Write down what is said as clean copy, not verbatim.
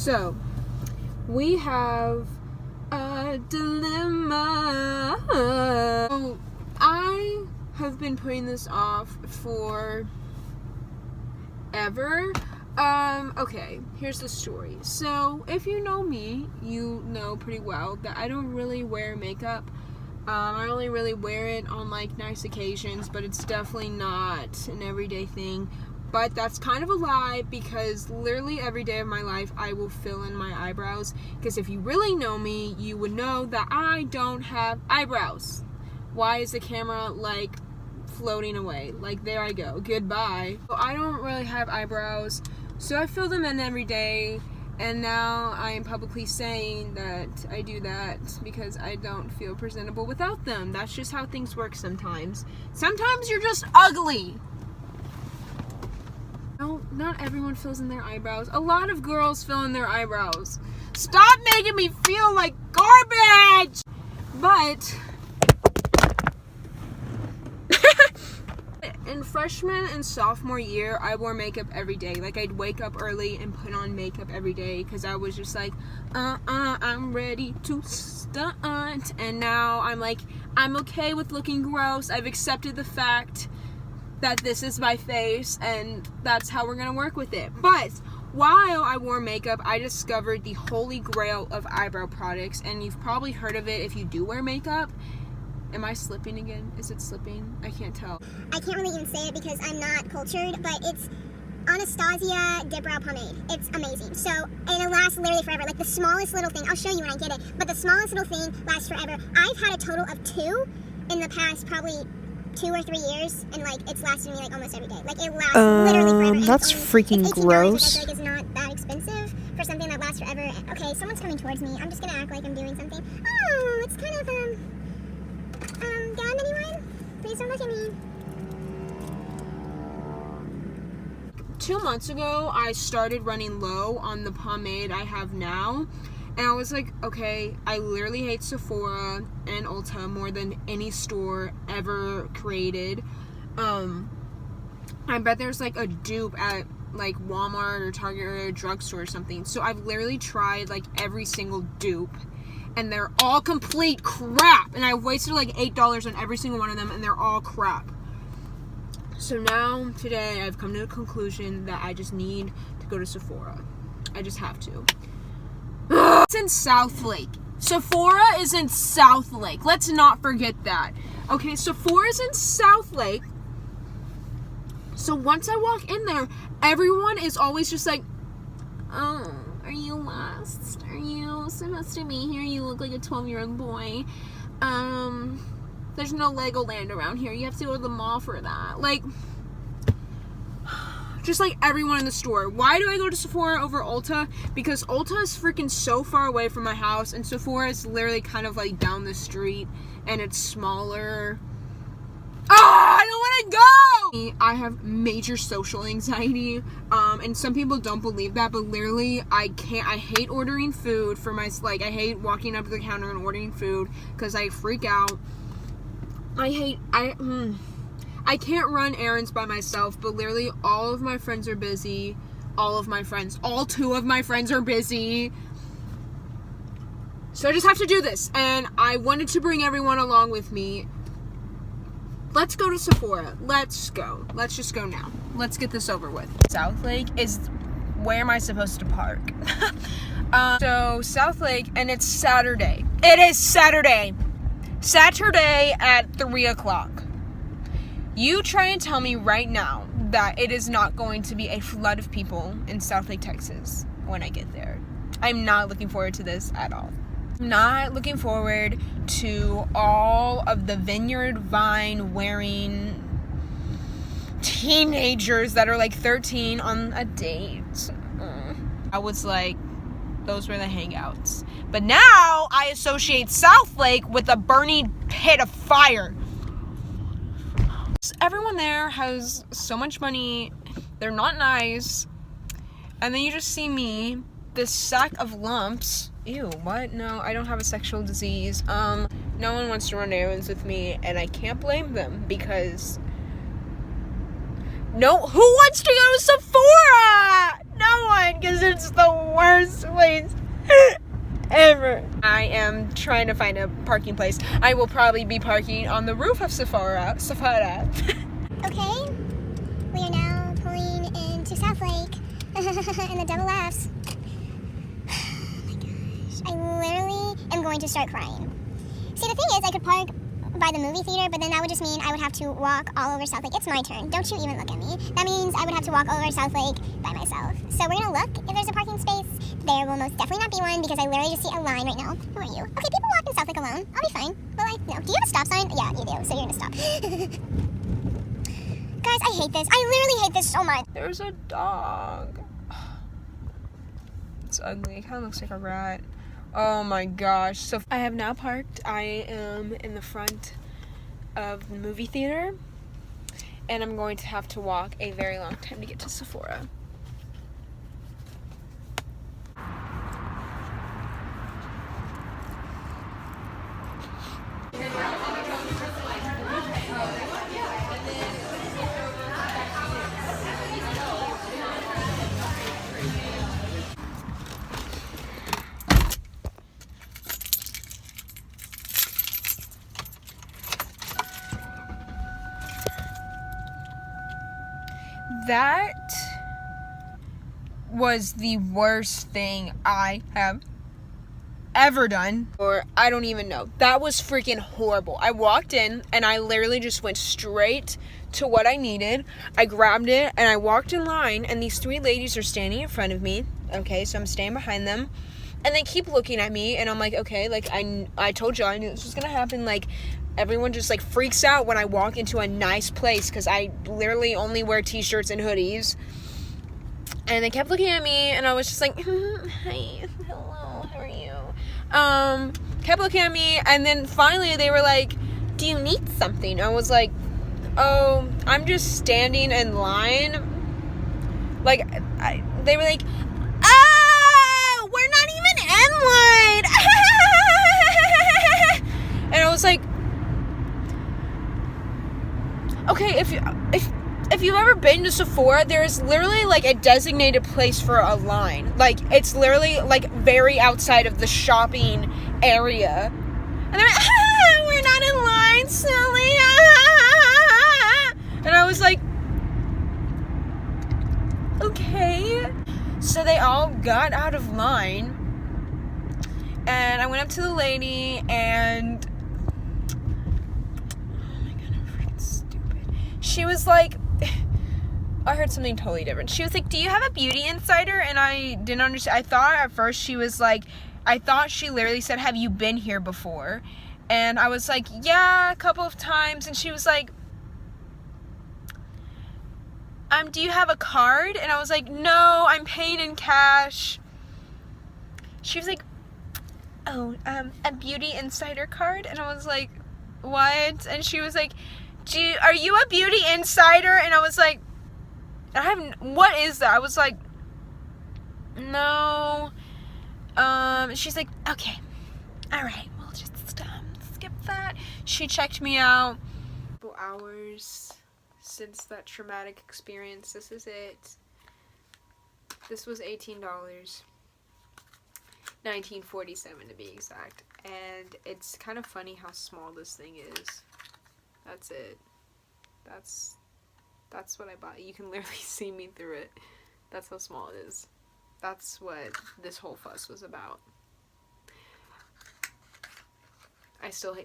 So, we have a dilemma. So, I have been putting this off for ever. Okay, here's the story. So, if you know me, you know pretty well that I don't really wear makeup. I only really wear it on, like, nice occasions, but it's definitely not an everyday thing. But that's kind of a lie, because literally every day of my life, I will fill in my eyebrows. Because if you really know me, you would know that I don't have eyebrows. Why is the camera, like, floating away? Like, there I go. Goodbye. So I don't really have eyebrows, so I fill them in every day. And now I am publicly saying that I do that because I don't feel presentable without them. That's just how things work sometimes. Sometimes you're just ugly. No, not everyone fills in their eyebrows. A lot of girls fill in their eyebrows. Stop making me feel like garbage! But in freshman and sophomore year, I wore makeup every day. Like, I'd wake up early and put on makeup every day because I was just like, I'm ready to stunt. And now I'm like, I'm okay with looking gross. I've accepted the fact that this is my face and that's how we're gonna work with it. But while I wore makeup, I discovered the holy grail of eyebrow products, and you've probably heard of it if you do wear makeup. Am I slipping again? Is it slipping? I can't tell. I can't really even say it because I'm not cultured, but it's Anastasia Dip Brow Pomade. It's amazing. So, and it lasts literally forever. Like, the smallest little thing, I'll show you when I get it, but the smallest little thing lasts forever. I've had a total of 2 in the past probably 2 or 3 years, and like, it's lasted me like almost every day. Like, it lasts literally forever. And that's freaking it's $18, gross. which I feel like is not that expensive for something that lasts forever. Okay, someone's coming towards me. I'm just gonna act like I'm doing something. Oh, it's kind of, Dad, anyone? Please don't look at me. 2 months ago, I started running low on the pomade I have now. And I was like, okay, I literally hate Sephora and Ulta more than any store ever created. I bet there's like a dupe at like Walmart or Target or a drugstore or something. So I've literally tried like every single dupe, and they're all complete crap. And I wasted like $8 on every single one of them, and they're all crap. So now, today, I've come to a conclusion that I just need to go to Sephora. I just have to. It's in Southlake. Sephora is in Southlake. Let's not forget that. Okay, Sephora is in Southlake. So once I walk in there, everyone is always just like, oh, are you lost? Are you supposed to be here? You look like a 12-year-old boy. There's no Legoland around here. You have to go to the mall for that. Like, just like everyone in the store. Why do I go to Sephora over Ulta? Because Ulta is freaking so far away from my house, and Sephora is literally kind of like down the street, and it's smaller. I don't want to go! I have major social anxiety, and some people don't believe that, but literally, I hate ordering food for my, like, I hate walking up to the counter and ordering food, because I freak out. I can't run errands by myself, but literally all of my friends are busy. All 2 of my friends are busy. So I just have to do this, and I wanted to bring everyone along with me. Let's go to Sephora. Let's go. Let's just go now. Let's get this over with. Southlake is, where am I supposed to park? So Southlake, and it's Saturday. It is Saturday. Saturday at 3 o'clock. You try and tell me right now that it is not going to be a flood of people in Southlake, Texas when I get there. I'm not looking forward to this at all. I'm not looking forward to all of the Vineyard Vine wearing teenagers that are like 13 on a date. I was like, those were the hangouts. But now I associate Southlake with a burning pit of fire. Everyone there has so much money. They're not nice. And then you just see me, this sack of lumps. Ew, what? No, I don't have a sexual disease. No one wants to run errands with me, and I can't blame them because who wants to go to Sephora? No one, because it's the worst place am trying to find a parking place. I will probably be parking on the roof of Sephora. Okay, we are now pulling into South Lake in the double laughs. Oh my gosh, I literally am going to start crying. See, the thing is, I could park by the movie theater, but then that would just mean I would have to walk all over South Lake. It's my turn. Don't you even look at me. That means I would have to walk all over South Lake by myself. So we're gonna look if there's a parking space. There will most definitely not be one because I literally just see a line right now. Who are you? Okay, people walk in South Lake alone. I'll be fine. But like, no. Do you have a stop sign? Yeah, you do. So you're gonna stop. Guys, I hate this. I literally hate this so much. There's a dog. It's ugly. It kind of looks like a rat. Oh my gosh. So I have now parked. I am in the front of the movie theater, and I'm going to have to walk a very long time to get to Sephora. That was the worst thing I have ever done, or I don't even know. That was freaking horrible. I walked in and I literally just went straight to what I needed. I grabbed it and I walked in line, and these three ladies are standing in front of me. Okay, so I'm staying behind them, and they keep looking at me, and I'm like, okay, like I told you I knew this was gonna happen. Like, everyone just like freaks out when I walk into a nice place because I literally only wear t-shirts and hoodies. And they kept looking at me, and I was just like, hi, hello, how are you? Kept looking at me, and then finally they were like, do you need something? I was like, oh, I'm just standing in line. Like, they were like, oh, we're not even in line. And I was like, okay, if you've ever been to Sephora, there's literally like a designated place for a line. Like, it's literally like very outside of the shopping area. And they're like, we're not in line, silly. And I was like, okay. So they all got out of line, and I went up to the lady, and she was like, I heard something totally different. She was like, do you have a beauty insider? And I didn't understand. I thought at first she was like, I thought she literally said, have you been here before? And I was like, yeah, a couple of times. And she was like, do you have a card? And I was like, no, I'm paying in cash. She was like, oh, a beauty insider card? And I was like, what? And she was like, are you a beauty insider? And I was like, what is that? I was like, no. She's like, okay, all right, we'll just skip that. She checked me out. Couple hours since that traumatic experience. This is it. This was $18. $19.47 to be exact. And it's kind of funny how small this thing is. That's it. That's what I bought. You can literally see me through it. That's how small it is. That's what this whole fuss was about. I still hate